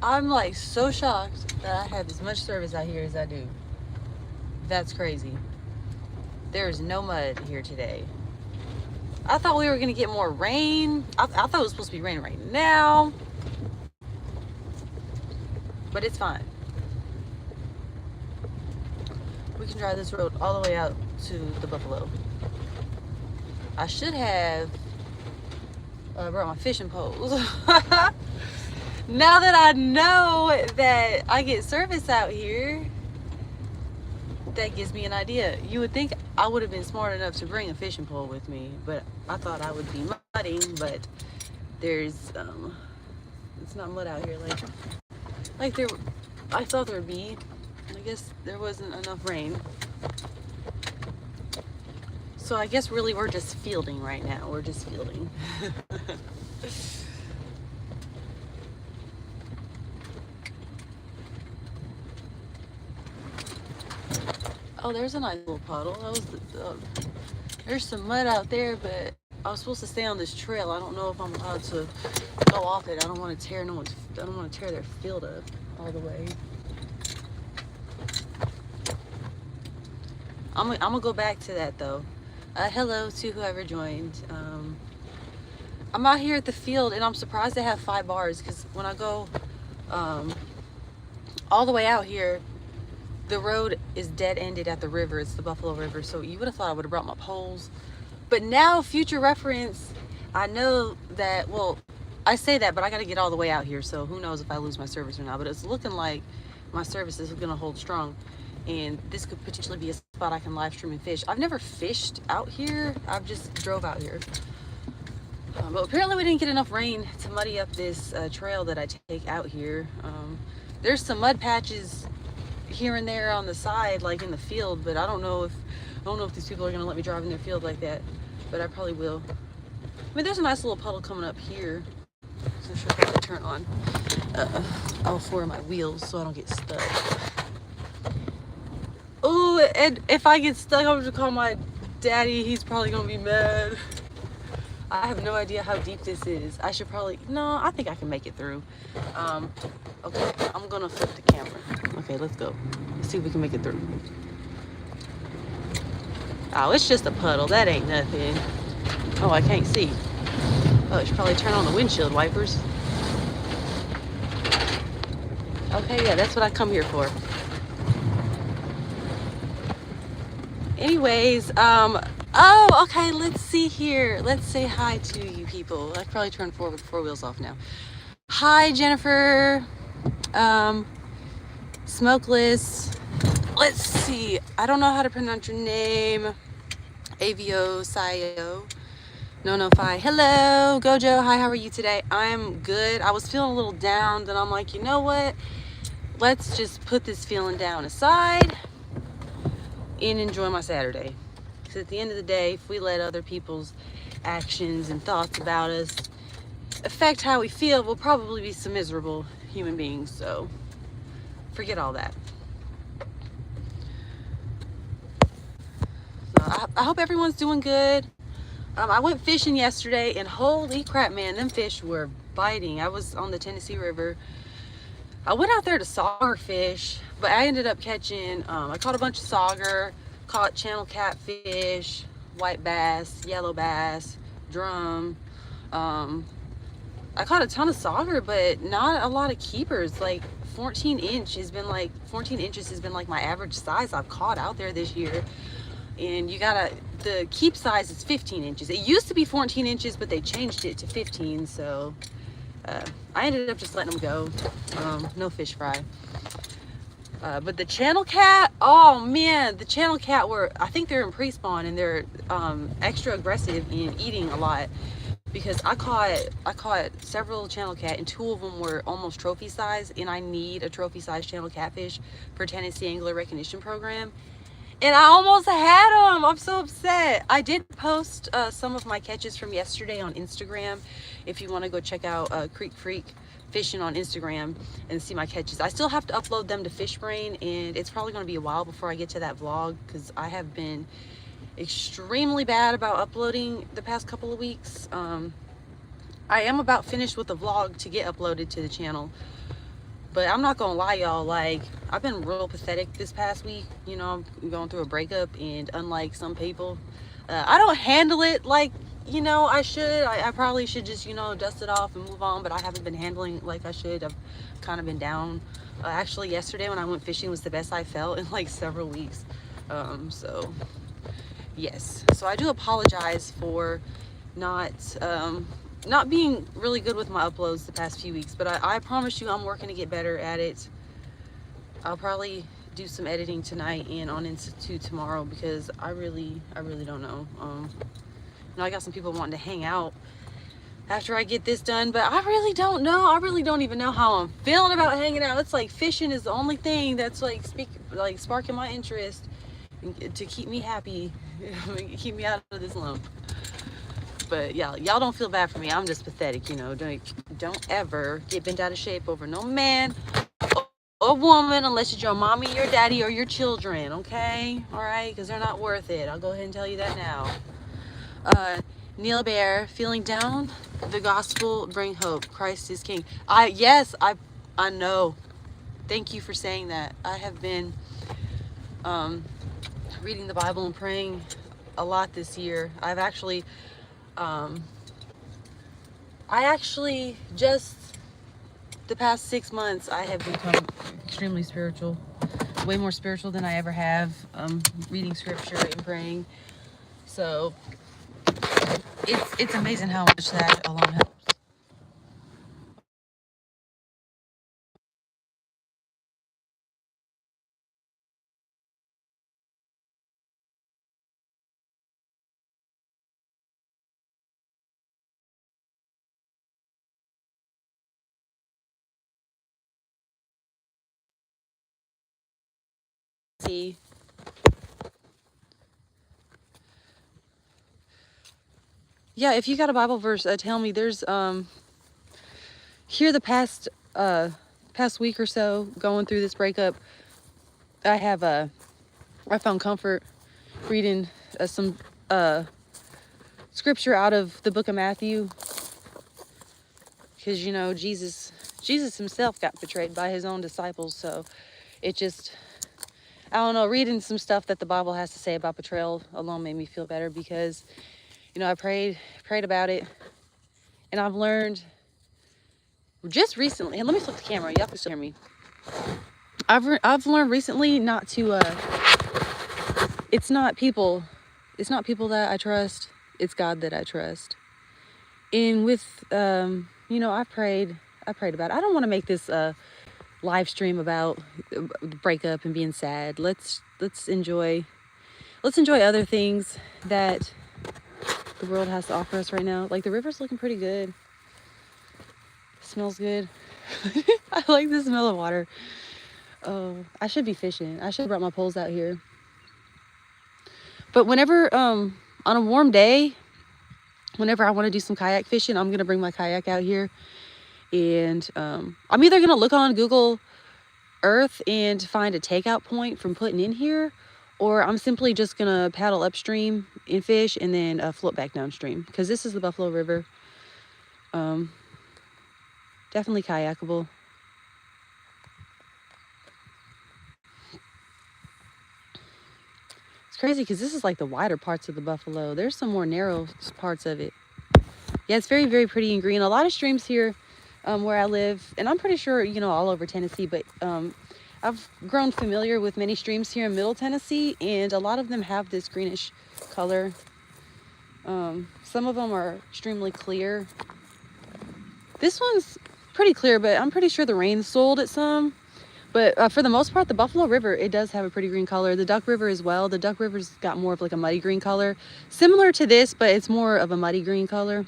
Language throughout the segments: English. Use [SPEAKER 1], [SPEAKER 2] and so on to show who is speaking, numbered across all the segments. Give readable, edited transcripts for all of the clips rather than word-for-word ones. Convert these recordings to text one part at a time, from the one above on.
[SPEAKER 1] I'm like so shocked that I have as much service out here as I do. That's crazy. There is no mud here today. I thought we were gonna get more rain. I thought it was supposed to be raining right now, but it's fine. We can drive this road all the way out to the Buffalo. I should have brought my fishing poles. Now that I know that I get service out here, that gives me an idea. You would think I would have been smart enough to bring a fishing pole with me, but I thought I would be mudding, but there's it's not mud out here like there I thought there would be. I guess there wasn't enough rain. So I guess really we're just fielding right now. We're just fielding. Oh, there's a nice little puddle. That was there's some mud out there, but I was supposed to stay on this trail. I don't know if I'm allowed to go off it. I don't want to tear their field up all the way. I'm gonna go back to that though. Hello to whoever joined. I'm out here at the field and I'm surprised they have 5 bars, because when I go all the way out here, the road is dead ended at the river. It's the Buffalo River. So you would have thought I would have brought my poles. But now, future reference, I know that, well, I say that, but I got to get all the way out here. So who knows if I lose my service or not. But it's looking like my service is going to hold strong. And this could potentially be a spot I can live stream and fish. I've never fished out here. I've just drove out here. But apparently we didn't get enough rain to muddy up this trail that I take out here. There's some mud patches here and there on the side, like in the field, but I don't know if these people are gonna let me drive in their field like that, but I probably will. I mean, there's a nice little puddle coming up here, so I should probably turn on all 4 of my wheels so I don't get stuck. Oh, and if I get stuck, I'm gonna call my daddy. He's probably gonna be mad. I have no idea how deep this is. I should probably, no, I think I can make it through. Okay, I'm gonna flip the camera. Okay, let's go. Let's see if we can make it through. Oh, it's just a puddle. That ain't nothing. Oh, I can't see. Oh, I should probably turn on the windshield wipers. Okay, yeah, that's what I come here for. Anyways, oh, okay, let's see here. Let's say hi to you people. I probably turned 4 wheels off now. Hi, Jennifer. Smokeless. Let's see. I don't know how to pronounce your name. Avio Sayo. No Fi. Hello, Gojo. Hi, how are you today? I'm good. I was feeling a little down, then I'm like, you know what? Let's just put this feeling down aside and enjoy my Saturday. Because at the end of the day, if we let other people's actions and thoughts about us affect how we feel, we'll probably be some miserable human beings. So forget all that. So I hope everyone's doing good. I went fishing yesterday and holy crap, man, them fish were biting. I was on the Tennessee River. I went out there to sauger fish, but I ended up catching, I caught a bunch of sauger, caught channel catfish, white bass, yellow bass, drum. I caught a ton of sauger, but not a lot of keepers. Like 14 inches has been like my average size I've caught out there this year. And the keep size is 15 inches. It used to be 14 inches, but they changed it to 15. So I ended up just letting them go. No fish fry. But the channel cat, oh man, the channel cat I think they're in pre-spawn and they're extra aggressive in eating a lot, because I caught several channel cat and 2 of them were almost trophy size, and I need a trophy size channel catfish for Tennessee Angler Recognition Program. And I almost had them. I'm so upset. I did post some of my catches from yesterday on Instagram. If you want to go check out Creek Freak Fishing on Instagram and see my catches. I still have to upload them to Fishbrain, and it's probably going to be a while before I get to that vlog, because I have been extremely bad about uploading the past couple of weeks. I am about finished with the vlog to get uploaded to the channel. But I'm not gonna lie, y'all, like, I've been real pathetic this past week. You know, I'm going through a breakup, and unlike some people, I don't handle it like, you know, I should. I probably should just, you know, dust it off and move on, but I haven't been handling it like I should. I've kind of been down. Actually, yesterday when I went fishing was the best I felt in like several weeks. So yes, so I do apologize for not not being really good with my uploads the past few weeks, but I promise you I'm working to get better at it. I'll probably do some editing tonight and on into tomorrow, because I really don't know. You know, I got some people wanting to hang out after I get this done, but I really don't know. I really don't even know how I'm feeling about hanging out. It's like fishing is the only thing that's like sparking my interest to keep me happy, keep me out of this lump. But yeah, y'all don't feel bad for me. I'm just pathetic, you know. Don't ever get bent out of shape over no man or woman unless it's your mommy, your daddy, or your children, okay? All right, because they're not worth it. I'll go ahead and tell you that now. Neil Bear, feeling down? The gospel bring hope. Christ is King. Yes, I know. Thank you for saying that. I have been reading the Bible and praying a lot this year. I actually just the past 6 months I have become extremely spiritual, way more spiritual than I ever have. Reading scripture and praying. So it's amazing how much that alone helps. See, yeah, if you got a Bible verse, tell me. There's here the past week or so, going through this breakup, I found comfort reading some scripture out of the book of Matthew, because you know Jesus himself got betrayed by his own disciples. So it just, I don't know, reading some stuff that the Bible has to say about betrayal alone made me feel better, because you know I prayed about it, and I've learned just recently, and let me flip the camera, y'all can still hear me. I've learned recently not to it's not people that I trust, it's God that I trust. And with you know, I prayed about it. I don't want to make this live stream about the breakup and being sad. Let's enjoy other things that the world has to offer us right now. Like the river's looking pretty good. Smells good. I like the smell of water. Oh, I should be fishing. I should have brought my poles out here. But whenever on a warm day, whenever I want to do some kayak fishing, I'm gonna bring my kayak out here, and I'm either gonna look on Google Earth and find a takeout point from putting in here, or I'm simply just gonna paddle upstream and fish, and then float back downstream, because this is the Buffalo River. Definitely kayakable. It's crazy because this is like the wider parts of the Buffalo. There's some more narrow parts of it. Yeah, it's very, very pretty and green. A lot of streams here where I live, and I'm pretty sure, you know, all over Tennessee, but I've grown familiar with many streams here in Middle Tennessee, and a lot of them have this greenish color. Some of them are extremely clear. This one's pretty clear, but I'm pretty sure the rain soiled it some. But for the most part, the Buffalo River, it does have a pretty green color. The Duck River as well. The Duck River's got more of like a muddy green color. Similar to this, but it's more of a muddy green color.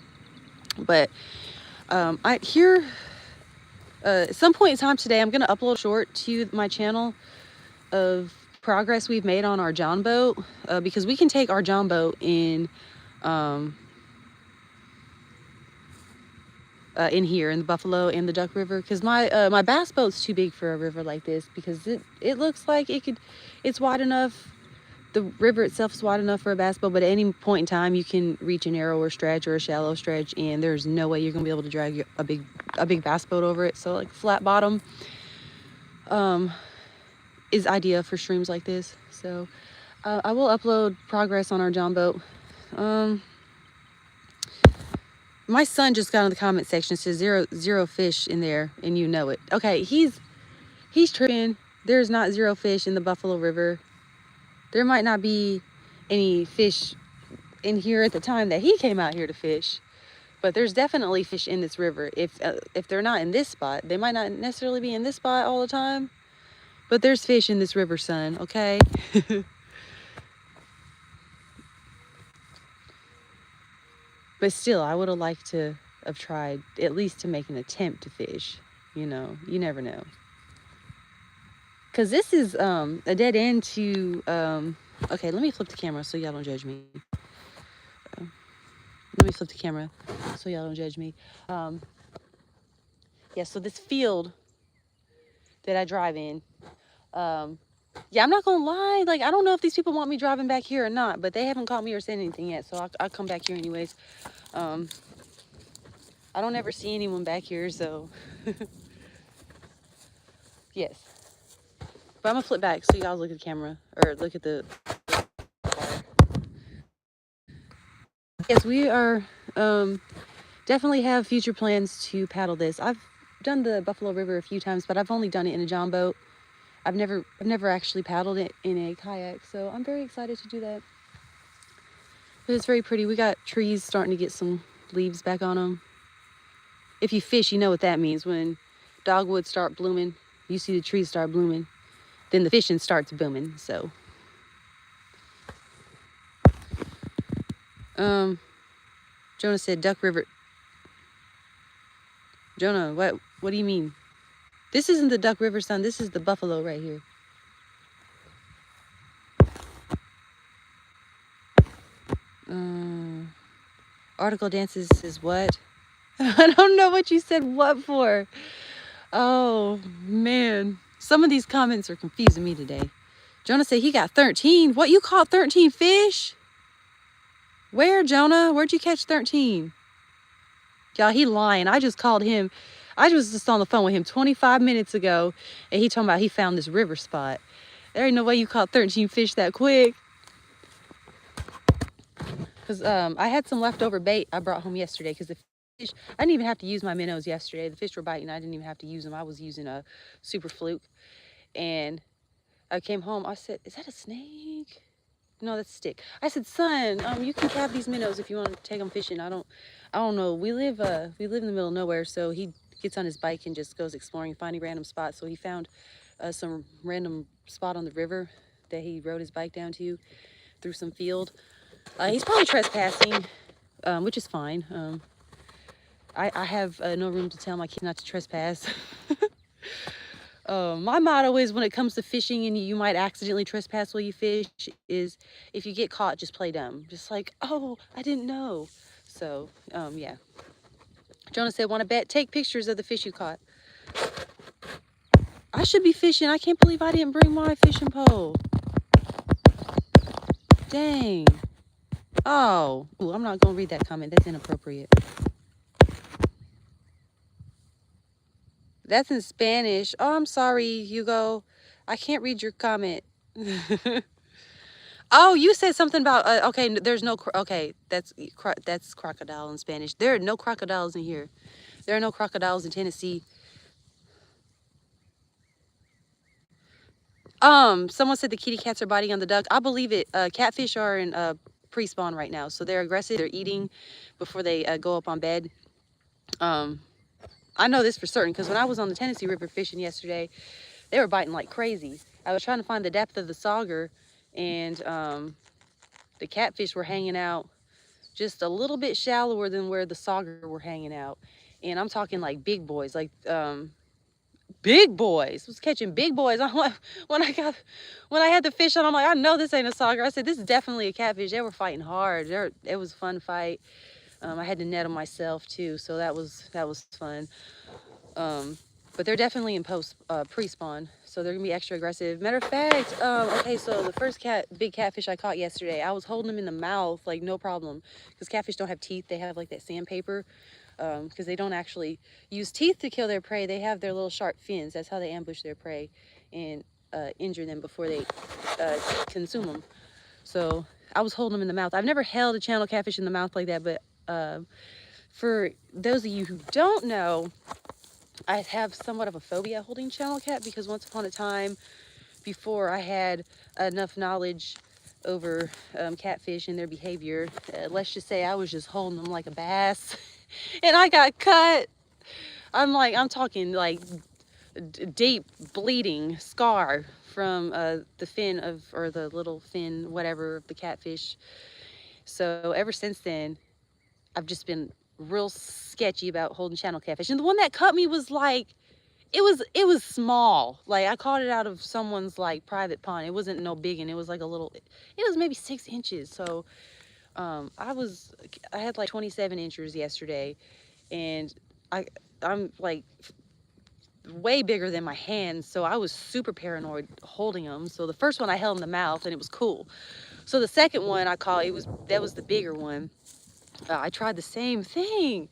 [SPEAKER 1] But I here, at some point in time today, I'm going to upload a short to my channel of progress we've made on our John boat. Because we can take our John boat in here in the Buffalo and the Duck River, because my bass boat's too big for a river like this, because it looks like it's wide enough. The river itself is wide enough for a bass boat, but at any point in time you can reach a narrower stretch or a shallow stretch, and there's no way you're gonna be able to drag a big bass boat over it. So like flat bottom, is idea for streams like this. So I will upload progress on our John boat. My son just got in the comment section, says zero fish in there, and you know it. Okay, he's tripping. There's not zero fish in the Buffalo River. There might not be any fish in here at the time that he came out here to fish, but there's definitely fish in this river. If they're not in this spot, they might not necessarily be in this spot all the time, but there's fish in this river, son. Okay. But still, I would have liked to have tried at least to make an attempt to fish. You know, you never know. Because this is a dead end to... okay, let me flip the camera so y'all don't judge me. Let me flip the camera so y'all don't judge me. Yeah, so this field that I drive in, yeah, I'm not gonna lie, like, I don't know if these people want me driving back here or not, but they haven't caught me or said anything yet, so I'll come back here anyways. I don't ever see anyone back here, so yes. But I'm gonna flip back so y'all look at the camera, or look at the... Yes, we are definitely have future plans to paddle this. I've done the Buffalo River a few times, but I've only done it in a John boat. I've never actually paddled it in a kayak, so I'm very excited to do that. But it's very pretty. We got trees starting to get some leaves back on them. If you fish, you know what that means. When dogwoods start blooming, you see the trees start blooming, then the fishing starts booming. So Jonah said Duck River. Jonah, what do you mean? This isn't the Duck River, son. This is the Buffalo right here. Article dances is what? I don't know what you said what for. Oh, man. Some of these comments are confusing me today. Jonah said he got 13. What, you caught 13 fish? Where, Jonah? Where'd you catch 13? Y'all, he lying. I just called him. I was just on the phone with him 25 minutes ago, and he talking about he found this river spot. There ain't no way you caught 13 fish that quick. Because I had some leftover bait I brought home yesterday, because the fish, I didn't even have to use my minnows yesterday. The fish were biting. I didn't even have to use them. I was using a super fluke. And I came home. I said, is that a snake? No, that's a stick. I said, son, you can have these minnows if you want to take them fishing. I don't know. We live in the middle of nowhere, so he gets on his bike and just goes exploring, finding random spots. So he found some random spot on the river that he rode his bike down to through some field. He's probably trespassing, which is fine. I have no room to tell my kid not to trespass. My motto is, when it comes to fishing and you might accidentally trespass while you fish, is if you get caught, just play dumb. Just like, oh, I didn't know. So, yeah. Jonah said, want to bet? Take pictures of the fish you caught. I should be fishing. I can't believe I didn't bring my fishing pole. Dang. Oh, ooh, I'm not going to read that comment. That's inappropriate. That's in Spanish. Oh, I'm sorry, Hugo. I can't read your comment. Oh, you said something about, okay, there's no, okay, that's crocodile in Spanish. There are no crocodiles in here. There are no crocodiles in Tennessee. Someone said the kitty cats are biting on the duck. I believe it. Catfish are in pre-spawn right now, so they're aggressive. They're eating before they go up on bed. I know this for certain, because when I was on the Tennessee River fishing yesterday, they were biting like crazy. I was trying to find the depth of the sauger, and the catfish were hanging out just a little bit shallower than where the sauger were hanging out. And I'm talking like big boys, like big boys. I was catching big boys. I'm like, when I had the fish on, I'm like, I know this ain't a sauger. I said, this is definitely a catfish. They were fighting hard. It was a fun fight. I had to net them myself too, so that was fun. But they're definitely in pre-spawn, so they're gonna be extra aggressive. Matter of fact, okay, so the first big catfish I caught yesterday, I was holding them in the mouth like no problem, because catfish don't have teeth. They have like that sandpaper. because they don't actually use teeth to kill their prey. They have their little sharp fins. That's how they ambush their prey and injure them before they consume them. So I was holding them in the mouth. I've never held a channel catfish in the mouth like that, but for those of you who don't know, I have somewhat of a phobia holding channel cat, because once upon a time, before I had enough knowledge over catfish and their behavior, let's just say I was just holding them like a bass and I got cut. I'm talking like deep bleeding scar from the fin of, or the little fin, whatever, of the catfish. So ever since then, I've just been real sketchy about holding channel catfish. And the one that cut me was like, it was small. Like, I caught it out of someone's like private pond. It wasn't no big, and it was like a little, it was maybe 6 inches. So I had like 27 inches yesterday, and I'm like way bigger than my hands, so I was super paranoid holding them. So the first one I held in the mouth and it was cool. So the second one I caught, that was the bigger one. I tried the same thing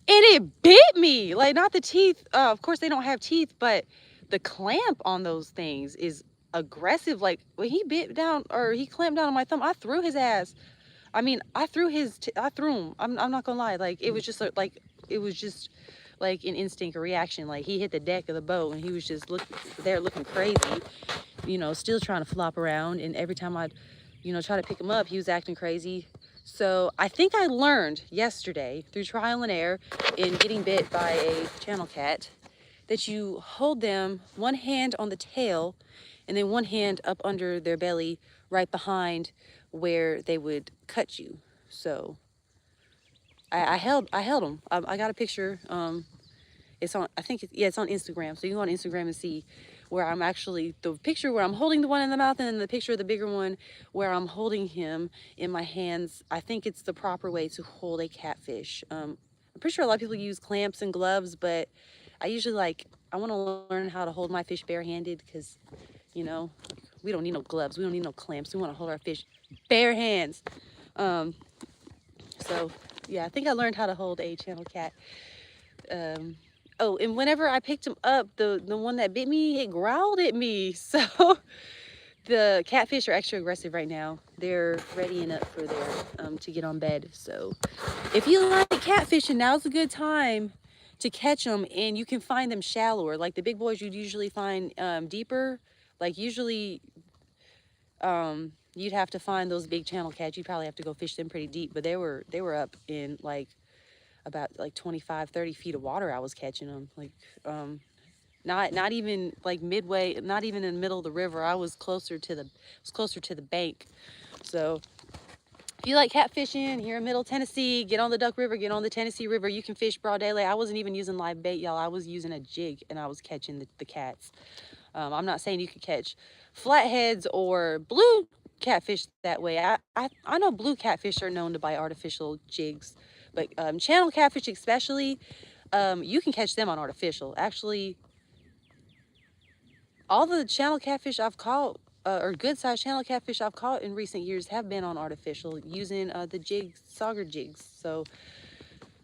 [SPEAKER 1] and it bit me. Like, not the teeth, of course they don't have teeth, but the clamp on those things is aggressive. Like, when he bit down, or he clamped down on my thumb, I threw his ass. I mean, I threw him. I'm not gonna lie. Like, it was just like an instinct, a reaction. Like, he hit the deck of the boat and he was just looking crazy, you know, still trying to flop around. And every time I'd, you know, try to pick him up, he was acting crazy. So I think I learned yesterday through trial and error in getting bit by a channel cat that you hold them one hand on the tail and then one hand up under their belly, right behind where they would cut you. So I held them. I got a picture. It's on, I think, it's on Instagram. So you can go on Instagram and see where I'm actually, the picture where I'm holding the one in the mouth, and then the picture of the bigger one where I'm holding him in my hands. I think it's the proper way to hold a catfish. I'm pretty sure a lot of people use clamps and gloves, but I usually I want to learn how to hold my fish barehanded, because, you know, we don't need no gloves. We don't need no clamps. We want to hold our fish bare hands. So yeah, I think I learned how to hold a channel cat. Oh, and whenever I picked him up, the one that bit me, it growled at me. So the catfish are extra aggressive right now. They're readying up for their to get on bed. So if you like catfishing, now's a good time to catch them, and you can find them shallower. Like the big boys, you'd usually find deeper. Like, usually you'd have to find those big channel cats. You'd probably have to go fish them pretty deep, but they were up in like about like 25, 30 feet of water. I was catching them, like not even like midway, not even in the middle of the river. I was closer to the bank. So if you like catfishing here in Middle Tennessee, get on the Duck River, get on the Tennessee River. You can fish broad daylight. I wasn't even using live bait, y'all. I was using a jig, and I was catching the cats. I'm not saying you could catch flatheads or blue catfish that way. I know blue catfish are known to bite artificial jigs, but channel catfish especially, you can catch them on artificial. Actually, all the channel catfish I've caught, or good sized channel catfish I've caught in recent years, have been on artificial, using the jigs, sauger jigs. So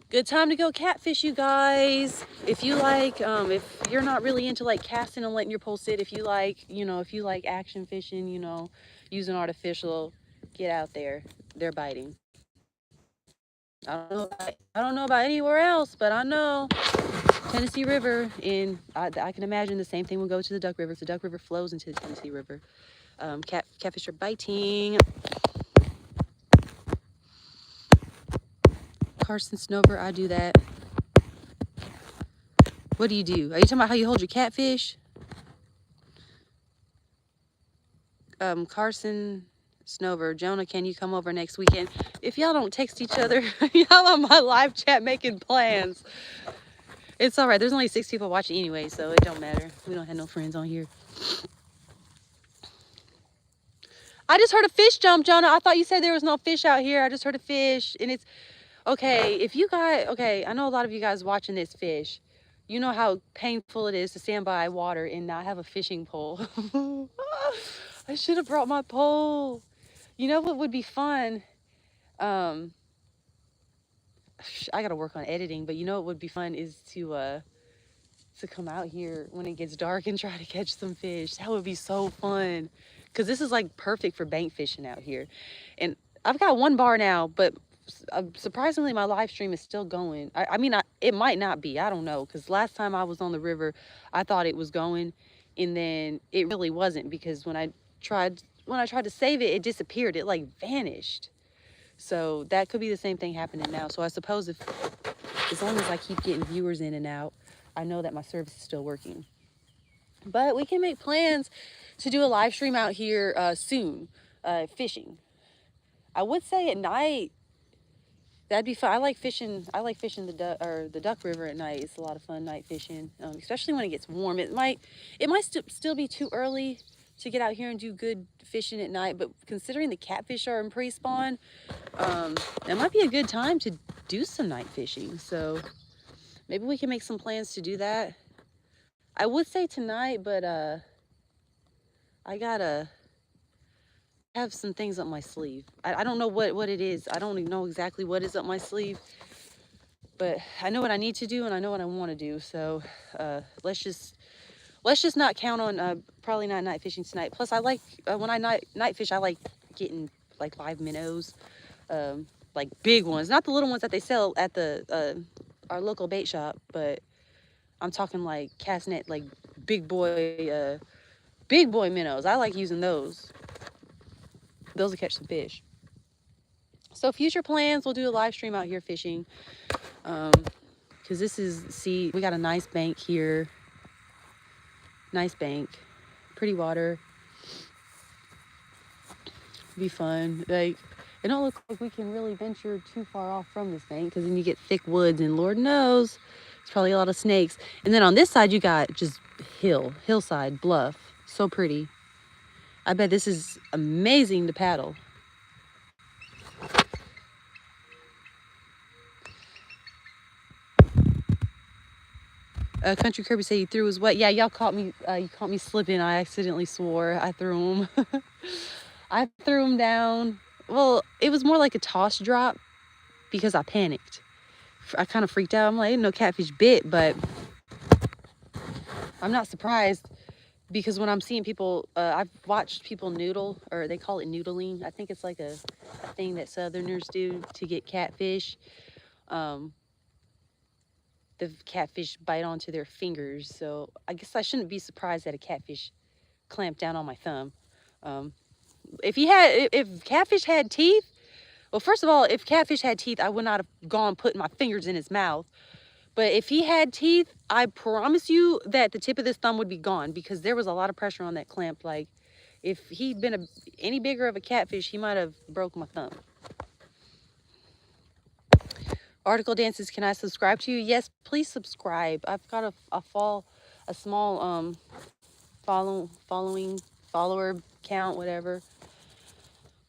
[SPEAKER 1] good time to go catfish, you guys. If you like, if you're not really into like casting and letting your pole sit, if you like, you know, if you like action fishing, you know, using artificial, get out there. They're biting. I don't know about anywhere else, but I know Tennessee River, and I can imagine the same thing will go to the Duck River. If the Duck River flows into the Tennessee River, catfish are biting. Carson Snover, I do that. What do you do? Are you talking about how you hold your catfish? Carson Snover, Jonah, can you come over next weekend? If y'all don't text each other, y'all on my live chat making plans. It's all right. There's only 6 people watching anyway, so it don't matter. We don't have no friends on here. I just heard a fish jump, Jonah. I thought you said there was no fish out here. I just heard a fish, and it's okay. If you guys, okay, I know a lot of you guys watching this fish. You know how painful it is to stand by water and not have a fishing pole. I should have brought my pole. You know what would be fun? I gotta work on editing, but you know what would be fun is to come out here when it gets dark and try to catch some fish. That would be so fun. Cause this is like perfect for bank fishing out here. And I've got one bar now, but surprisingly my live stream is still going. I mean, it might not be, I don't know. Cause last time I was on the river, I thought it was going, and then it really wasn't, because when I tried to save it, it disappeared. It like vanished. So that could be the same thing happening now. So I suppose if, as long as I keep getting viewers in and out, I know that my service is still working. But we can make plans to do a live stream out here soon, fishing. I would say at night that'd be fun. I like fishing. I like fishing the Duck River at night. It's a lot of fun night fishing, especially when it gets warm. It might still be too early to get out here and do good fishing at night. But considering the catfish are in pre-spawn, that might be a good time to do some night fishing. So maybe we can make some plans to do that. I would say tonight, but I gotta have some things up my sleeve. I don't know what it is. I don't even know exactly what is up my sleeve, but I know what I need to do and I know what I want to do. So let's just not count on probably not night fishing tonight. Plus, I like when I night fish, I like getting like live minnows, like big ones, not the little ones that they sell at the our local bait shop, but I'm talking like cast net, like big boy minnows. I like using those. Those will catch some fish. So future plans, we'll do a live stream out here fishing. Because see, we got a nice bank here. Nice bank. Pretty water. Be fun. Like, it don't look like we can really venture too far off from this bank, because then you get thick woods, and Lord knows, there's probably a lot of snakes. And then on this side, you got just hillside, bluff. So pretty. I bet this is amazing to paddle. Country Kirby said he threw his wet. Yeah, y'all caught me. You caught me slipping. I accidentally swore. I threw him. I threw him down. Well, it was more like a toss drop because I panicked. I kind of freaked out. I'm like, no catfish bit, but I'm not surprised, because when I'm seeing people, I've watched people noodle, or they call it noodling. I think it's like a thing that Southerners do to get catfish. The catfish bite onto their fingers. So I guess I shouldn't be surprised that a catfish clamped down on my thumb. If catfish had teeth, well, first of all, if catfish had teeth, I would not have gone putting my fingers in his mouth. But if he had teeth, I promise you that the tip of this thumb would be gone, because there was a lot of pressure on that clamp. Like, if he'd been any bigger of a catfish, he might have broke my thumb. Article Dances, can I subscribe to you? Yes, please subscribe. I've got a small follower count, whatever.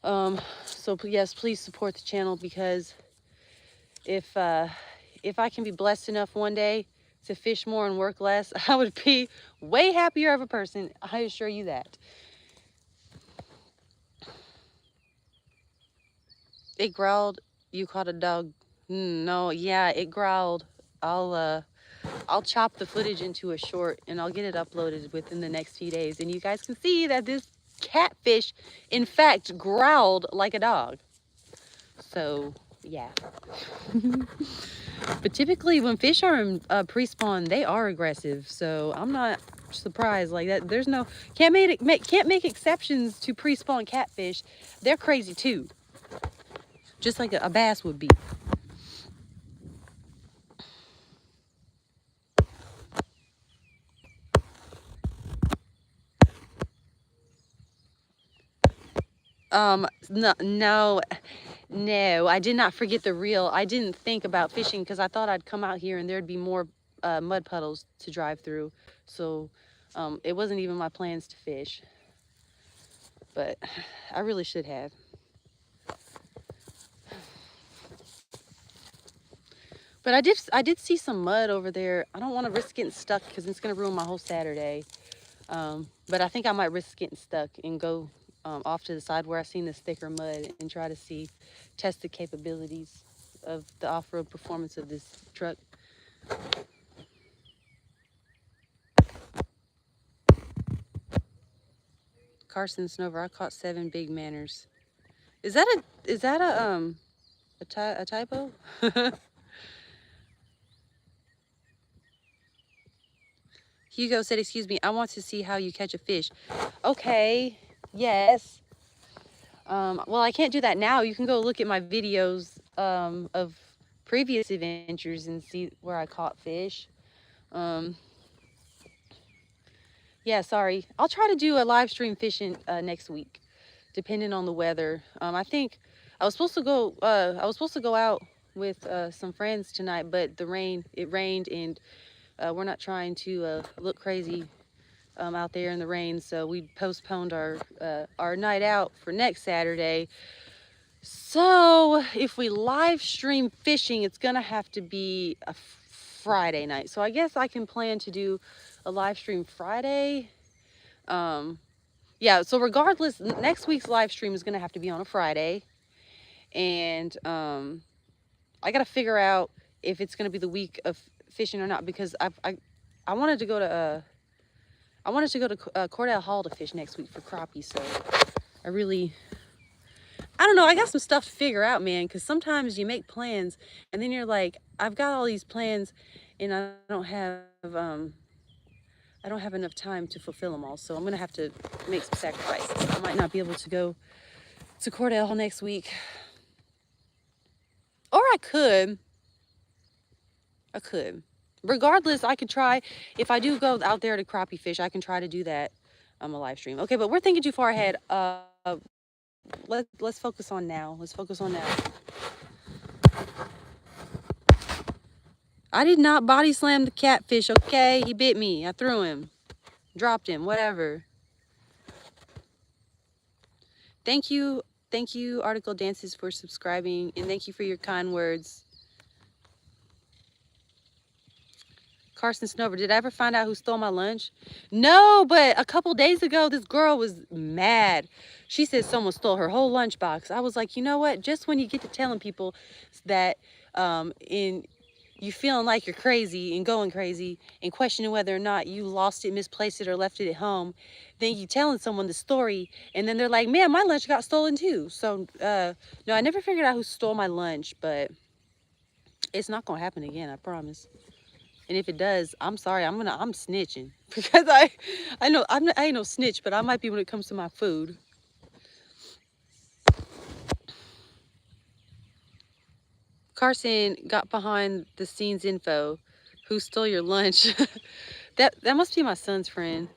[SPEAKER 1] So yes, please support the channel, because if I can be blessed enough one day to fish more and work less, I would be way happier of a person. I assure you that. It growled. You caught a dog. No, yeah, it growled. I'll chop the footage into a short, and I'll get it uploaded within the next few days, and you guys can see that this catfish, in fact, growled like a dog. So yeah. But typically when fish are in pre-spawn, they are aggressive, so I'm not surprised. Like that, there's no can't make exceptions to pre-spawn catfish. They're crazy too, just like a bass would be. No, I did not forget the reel. I didn't think about fishing because I thought I'd come out here and there'd be more mud puddles to drive through. So it wasn't even my plans to fish, but I really should have. But I did see some mud over there. I don't want to risk getting stuck because it's going to ruin my whole Saturday. But I think I might risk getting stuck and go off to the side where I've seen this thicker mud and try to test the capabilities. of the off-road performance of this truck. Carson Snover, I caught 7 big manners. Is that a typo? Hugo said, "Excuse me, I want to see how you catch a fish." Okay, yes. Well, I can't do that now. You can go look at my videos of previous adventures and see where I caught fish. Um, yeah, sorry. I'll try to do a live stream fishing next week, depending on the weather. I think I was supposed to go. I was supposed to go out with some friends tonight, but it rained, and we're not trying to look crazy out there in the rain, so we postponed our night out for next Saturday. So if we live stream fishing, it's gonna have to be a Friday night. So I guess I can plan to do a live stream Friday. Yeah, so regardless, next week's live stream is gonna have to be on a Friday, and I gotta figure out if it's gonna be the week of fishing or not, because I wanted to go to Cordell Hall to fish next week for crappie. So I don't know. I got some stuff to figure out, man, because sometimes you make plans and then you're like, I've got all these plans and I don't have enough time to fulfill them all. So I'm gonna have to make some sacrifices. I might not be able to go to Cordell Hall next week, or I could. Regardless, I could try. If I do go out there to crappie fish, I can try to do that on a live stream. Okay, but we're thinking too far ahead. Let's focus on now. Let's focus on now. I did not body slam the catfish, okay? He bit me. I threw him. Dropped him, whatever. Thank you, Article Dances, for subscribing, and thank you for your kind words. Carson Snover, did I ever find out who stole my lunch? No, but a couple days ago, this girl was mad. She said someone stole her whole lunchbox. I was like, you know what? Just when you get to telling people that you feeling like you're crazy and going crazy and questioning whether or not you lost it, misplaced it, or left it at home, then you telling someone the story, and then they're like, man, my lunch got stolen too. So, no, I never figured out who stole my lunch, but it's not going to happen again, I promise. And if it does, I'm sorry. I'm snitching, because I know I ain't no snitch, but I might be when it comes to my food. Carson got behind the scenes info. Who stole your lunch? that must be my son's friend.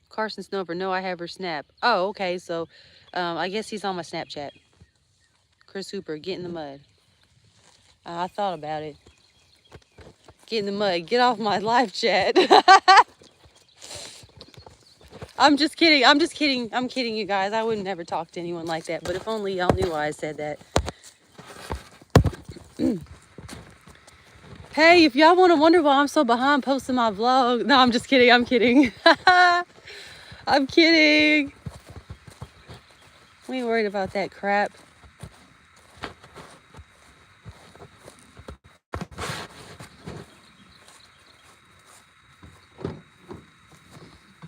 [SPEAKER 1] Carson Snover. No, I have her snap. Oh, okay. So, I guess he's on my Snapchat. Chris Hooper, get in the mud. I thought about it. Get in the mud. Get off my live chat. I'm just kidding. I'm kidding, you guys. I would never talk to anyone like that. But if only y'all knew why I said that. Hey, if y'all want to wonder why I'm so behind posting my vlog. No, I'm just kidding. I'm kidding. I'm kidding. We ain't worried about that crap.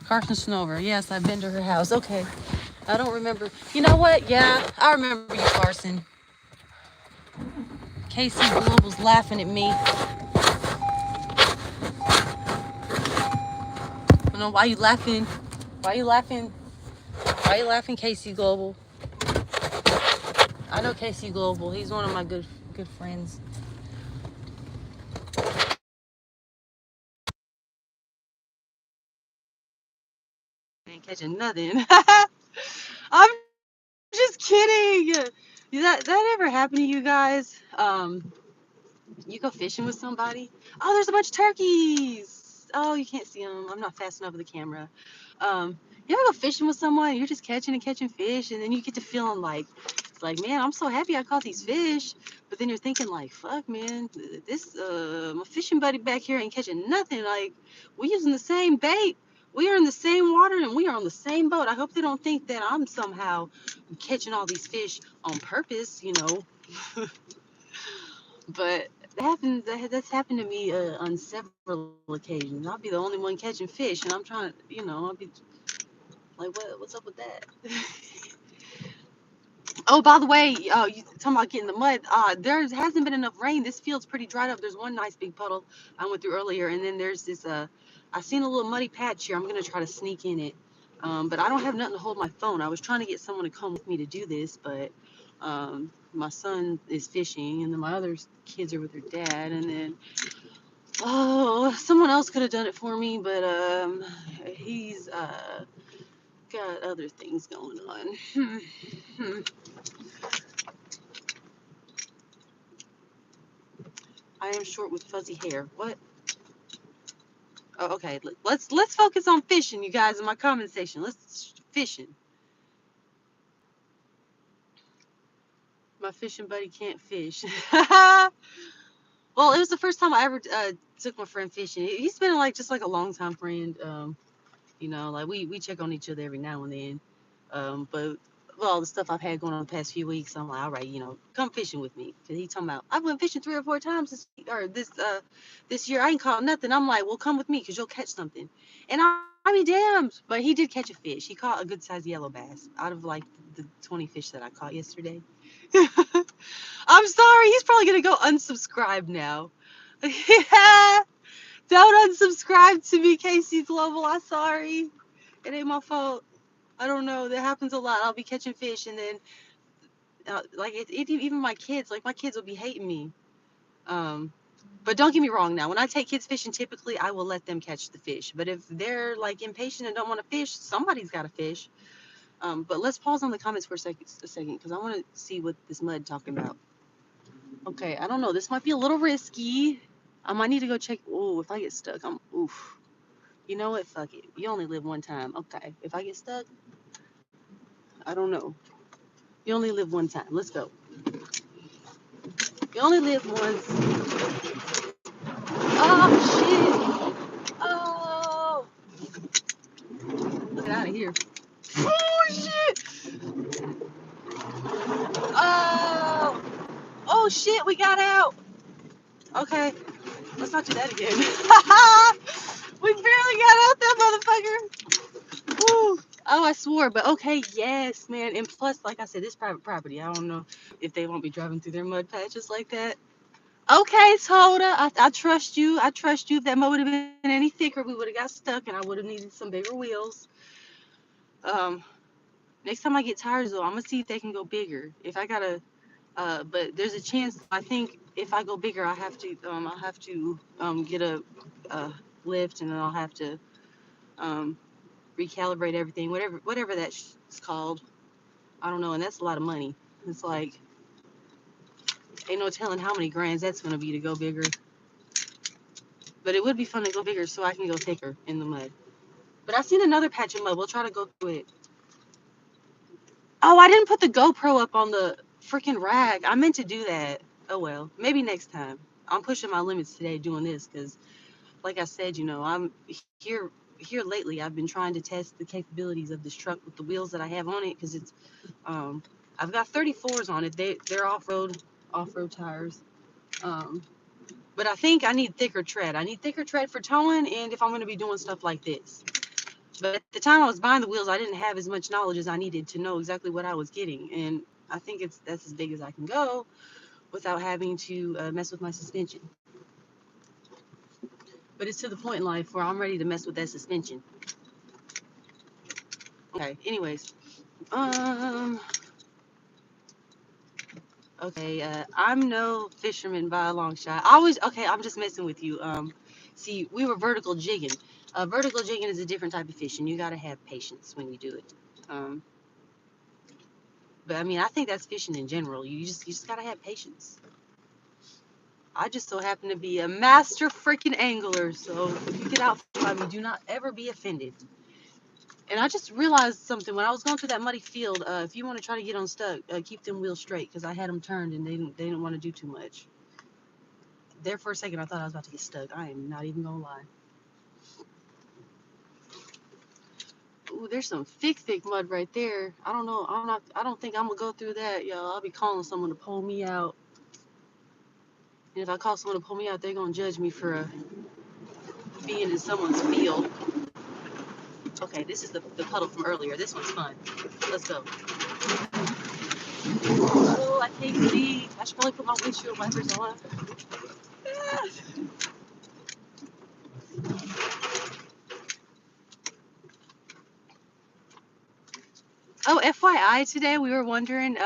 [SPEAKER 1] Carson Snover. Yes, I've been to her house. Okay. I don't remember. You know what? Yeah, I remember you, Carson. Casey Global's laughing at me. I don't know why you laughing. Why you laughing? Why you laughing, Casey Global? I know Casey Global. He's one of my good friends. Ain't catching nothing. I'm just kidding. That ever happened to you guys? You go fishing with somebody. Oh, there's a bunch of turkeys. Oh, you can't see them. I'm not fast enough with the camera. You ever go fishing with someone? And you're just catching fish, and then you get to feeling like, man, I'm so happy I caught these fish. But then you're thinking like, fuck, man, this my fishing buddy back here ain't catching nothing. Like, we using the same bait. We are in the same water and we are on the same boat. I hope they don't think that I'm somehow catching all these fish on purpose, you know. But that's happened to me on several occasions. I'll be the only one catching fish, and I'm trying, you know, I'll be like, what's up with that? Oh, by the way, you talking about getting the mud? There hasn't been enough rain. This field's pretty dried up. There's one nice big puddle I went through earlier, and then there's this. I seen a little muddy patch here. I'm gonna try to sneak in it, but I don't have nothing to hold my phone. I was trying to get someone to come with me to do this, but my son is fishing, and then my other kids are with their dad, and then someone else could have done it for me, but he's got other things going on. I am short with fuzzy hair. What? Oh, okay. Let's focus on fishing, you guys, in my comment section. Let's fishing. My fishing buddy can't fish. Well, it was the first time I ever took my friend fishing. He's been like just like a long time friend. You know, like we check on each other every now and then. But with all the stuff I've had going on the past few weeks, I'm like, all right, you know, come fishing with me. Cause he talking about I went fishing 3 or 4 times this year. I ain't caught nothing. I'm like, well, come with me, cause you'll catch something. And I be damned. But he did catch a fish. He caught a good sized yellow bass out of like the 20 fish that I caught yesterday. I'm sorry. He's probably gonna go unsubscribe now. Yeah. Don't unsubscribe to me, Casey Global. I'm sorry. It ain't my fault. I don't know. That happens a lot. I'll be catching fish, and then like even my kids, like my kids will be hating me. Um, but don't get me wrong. Now, when I take kids fishing, typically I will let them catch the fish. But if they're like impatient and don't want to fish, somebody's got to fish. But let's pause on the comments for a second, because I want to see what this mud talking about. Okay, I don't know. This might be a little risky. I might need to go check. Oh, if I get stuck, I'm oof. You know what? Fuck it. You only live one time. Okay. If I get stuck, I don't know. You only live one time. Let's go. You only live once. Oh shit. Oh. Get out of here. Oh shit. Oh. Oh shit. We got out. Okay. Let's not do that again. We barely got out that motherfucker. Woo. Oh, I swore, but okay, yes, man. And plus, like I said, this private property. I don't know if they won't be driving through their mud patches like that. Okay, Toda, I trust you. I trust you. If that mud would have been any thicker, we would have got stuck, and I would have needed some bigger wheels. Um, Next time I get tires, though, I'm gonna see if they can go bigger. If I gotta, but there's a chance. I think if I go bigger, I'll have to get a lift, and then I'll have to um, recalibrate everything, whatever that's called. I don't know, and that's a lot of money. It's like ain't no telling how many grands that's gonna be to go bigger. But it would be fun to go bigger so I can go thicker in the mud. But I've seen another patch of mud. We'll try to go through it. Oh, I didn't put the GoPro up on the freaking rack. I meant to do that. Oh well, maybe next time. I'm pushing my limits today doing this because, like I said, you know, I'm here lately. I've been trying to test the capabilities of this truck with the wheels that I have on it because it's um I've got 34s on it. They're off-road tires. Um, but I think I need thicker tread. I need thicker tread for towing and if I'm going to be doing stuff like this. But at the time I was buying the wheels, I didn't have as much knowledge as I needed to know exactly what I was getting. And I think that's as big as I can go without having to mess with my suspension. But it's to the point in life where I'm ready to mess with that suspension. Okay, anyways. Um, okay, I'm no fisherman by a long shot. Okay, I'm just messing with you. See, we were vertical jigging. Vertical jigging is a different type of fishing. You got to have patience when you do it. Um, But I mean, I think that's fishing in general. You just gotta have patience. I just so happen to be a master freaking angler, so if you get out by me, do not ever be offended. And I just realized something when I was going through that muddy field. If you want to try to get unstuck, keep them wheels straight because I had them turned and they didn't want to do too much. There for a second, I thought I was about to get stuck. I am not even gonna lie. Ooh, there's some thick mud right there. I don't know. I don't think I'm gonna go through that, y'all. I'll be calling someone to pull me out. And if I call someone to pull me out, they're gonna judge me for being in someone's field. Okay, this is the puddle from earlier. This one's fun. Let's go. Oh, I can't see. I should probably put my windshield wipers on. Ah. Oh, FYI, today we were wondering,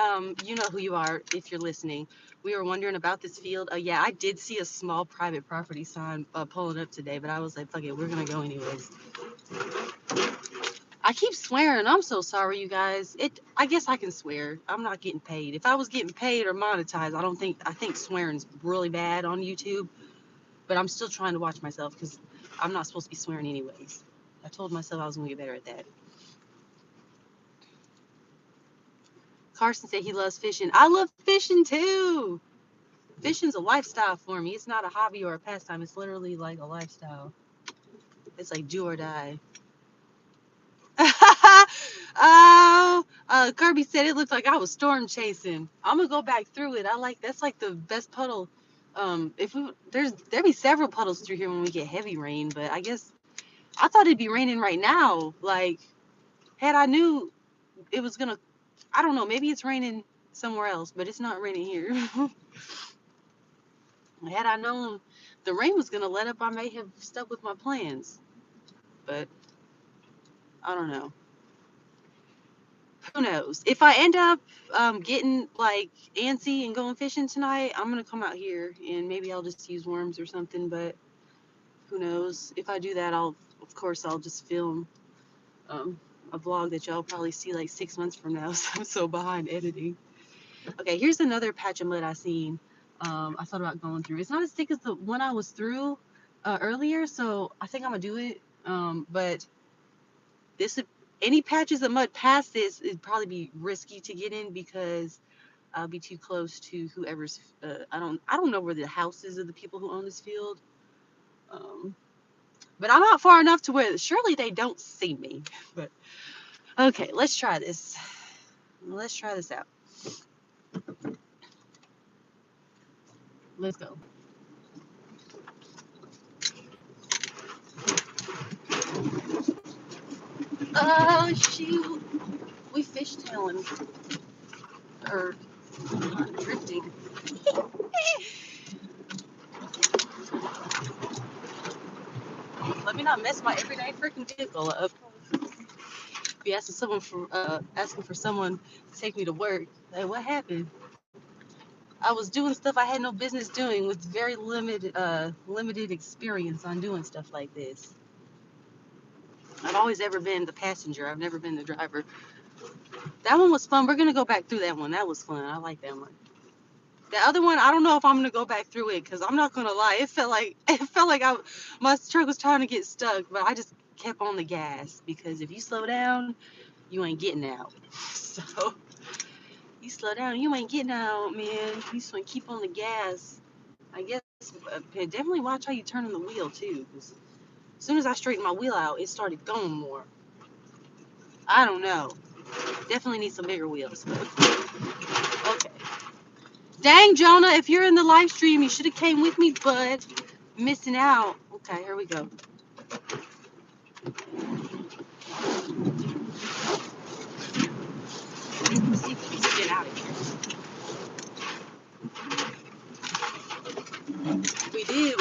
[SPEAKER 1] you know who you are if you're listening. We were wondering about this field. Oh, yeah, I did see a small private property sign pulling up today, but I was like, fuck it, we're gonna go anyways. I keep swearing. I'm so sorry, you guys. I guess I can swear. I'm not getting paid. If I was getting paid or monetized, I think swearing's really bad on YouTube, but I'm still trying to watch myself because I'm not supposed to be swearing anyways. I told myself I was gonna get better at that. Carson said he loves fishing. I love fishing too. Fishing's a lifestyle for me. It's not a hobby or a pastime. It's literally like a lifestyle. It's like do or die. Oh, Kirby said it looked like I was storm chasing. I'm gonna go back through it. That's like the best puddle. If we there'd be several puddles through here when we get heavy rain, but I guess I thought it'd be raining right now. Like had I knew it was gonna, I don't know, maybe it's raining somewhere else, but it's not raining here. Had I known the rain was gonna let up, I may have stuck with my plans, but I don't know. Who knows? If I end up getting like antsy and going fishing tonight, I'm gonna come out here and maybe I'll just use worms or something. But who knows? If I do that, of course I'll just film um, a vlog that y'all probably see like 6 months from now. So I'm so behind editing. Okay, here's another patch of mud I seen. I thought about going through. It's not as thick as the one I was through earlier, so I think I'm gonna do it. But this any patches of mud past this, it'd probably be risky to get in because I'll be too close to whoever's. I don't know where the house is of the people who own this field. Um, but I'm not far enough to where surely they don't see me. But okay, let's try this. Let's try this out. Let's go. Oh shoot, we fishtailing or drifting. Let me not mess my everyday freaking vehicle up. Be asking for someone to take me to work. Like what happened? I was doing stuff I had no business doing with very limited experience on doing stuff like this. I've always ever been the passenger. I've never been the driver. That one was fun. We're gonna go back through that one. That was fun. I like that one. The other one, I don't know if I'm gonna go back through it because I'm not gonna lie. It felt like my truck was trying to get stuck, but I just kept on the gas because if you slow down, you ain't getting out. So you slow down, you ain't getting out, man. You just want to keep on the gas. I guess definitely watch how you turn on the wheel too. Because as soon as I straightened my wheel out, it started going more. I don't know. Definitely need some bigger wheels. Okay. Dang, Jonah, if you're in the live stream, you should have came with me, bud. Missing out. Okay, here we go. Let's see if we can get out of here. We did.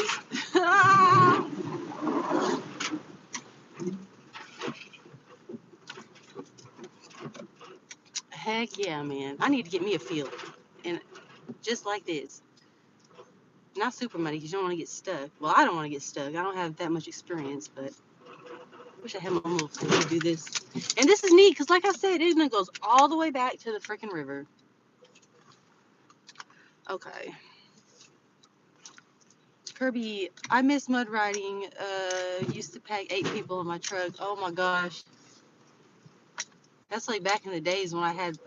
[SPEAKER 1] Heck yeah, man. I need to get me a field. And just like this. Not super muddy because you don't want to get stuck. Well, I don't want to get stuck. I don't have that much experience, but I wish I had my little tool to do this. And this is neat because, like I said, it goes all the way back to the freaking river. Okay. Kirby, I miss mud riding. Used to pack 8 people in my truck. Oh my gosh. That's like back in the days when I had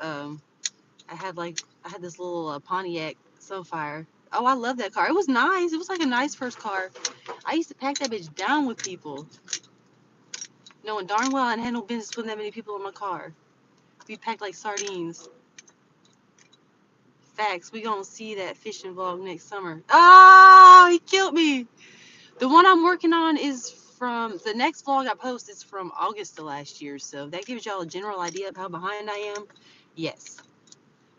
[SPEAKER 1] this little Pontiac Sunfire. Oh, I love that car. It was nice. It was like a nice first car. I used to pack that bitch down with people. Knowing darn well I had no business putting that many people in my car. We packed like sardines. Facts. We gonna see that fishing vlog next summer. Oh, he killed me. The one I'm working on is from the next vlog I post is from August of last year. So if that gives y'all a general idea of how behind I am. Yes.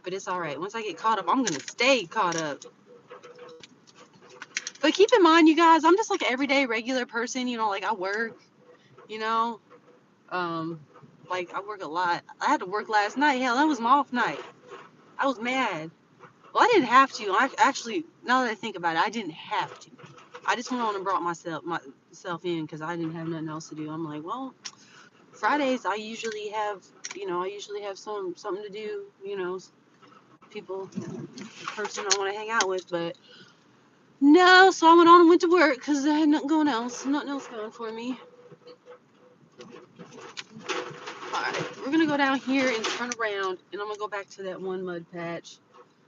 [SPEAKER 1] But it's all right. Once I get caught up, I'm gonna stay caught up. But keep in mind, you guys, I'm just like an everyday regular person. You know, like I work. You know, um, like I work a lot. I had to work last night. Hell, that was my off night. I was mad. Well, I didn't have to. I actually, now that I think about it, I didn't have to. I just went on and brought myself in because I didn't have nothing else to do. I'm like, well, Fridays I usually have, something to do. You know, people, person I want to hang out with, but no. So I went on and went to work because I had nothing going for me. All right, we're gonna go down here and turn around, and I'm gonna go back to that one mud patch.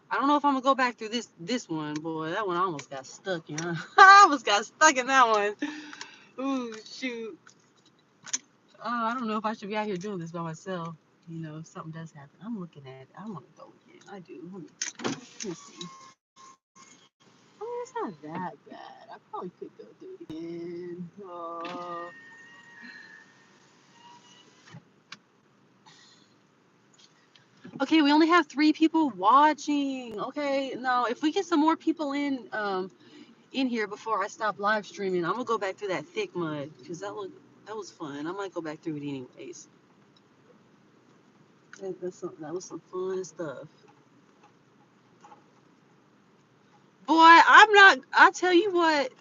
[SPEAKER 1] I don't know if I'm gonna go back through this one, boy. That one I almost got stuck in. I almost got stuck in that one. Ooh, shoot. Oh, I don't know if I should be out here doing this by myself. You know, if something does happen. I'm looking at it. I want to go again. I do. Let me see. I mean, it's not that bad. I probably could go do it again. Oh. Okay, we only have 3 people watching. Okay, now if we get some more people in here before I stop live streaming, I'm gonna go back through that thick mud because that was fun. I might go back through it anyways. That was some fun stuff. Boy, I'm not. I tell you what,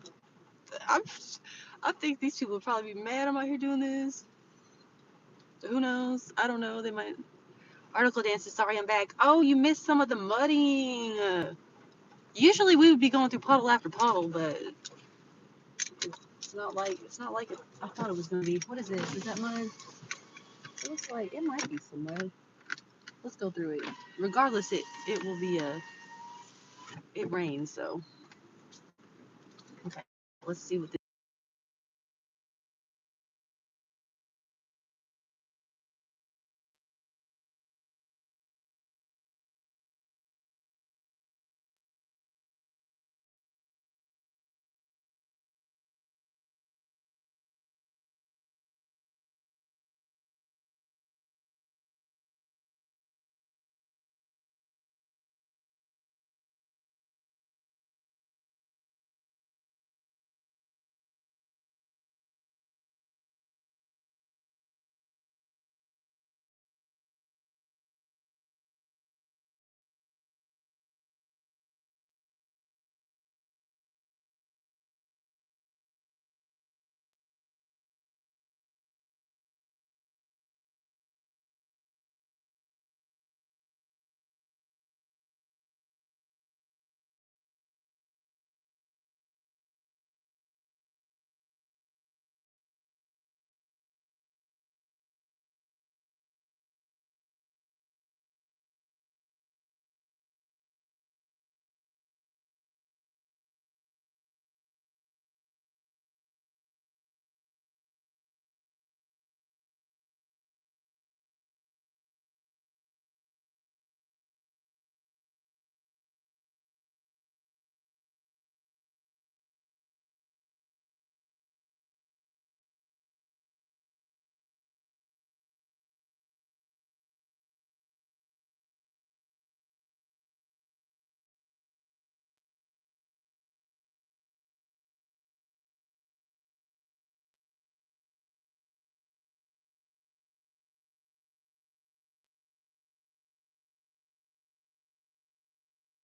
[SPEAKER 1] I'm. I think these people would probably be mad I'm out here doing this. Who knows? I don't know. They might. Article dances. Sorry, I'm back. Oh, you missed some of the mudding. Usually we would be going through puddle after puddle, but it's not like I thought it was gonna be. What is this? Is that mud? It looks like it might be some mud. Let's go through it. Regardless, it will be it rains. So okay, let's see what this.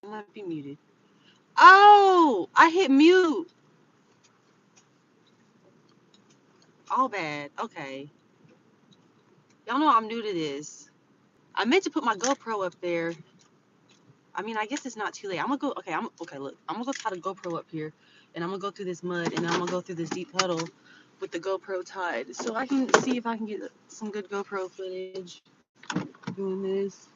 [SPEAKER 1] I might be muted. Oh, I hit mute. All bad. Okay. Y'all know I'm new to this. I meant to put my GoPro up there. I mean, I guess it's not too late. I'm gonna go. Okay, okay. Look, I'm gonna go tie the GoPro up here, and I'm gonna go through this mud, and then I'm gonna go through this deep puddle with the GoPro tied, so I can see if I can get some good GoPro footage doing this.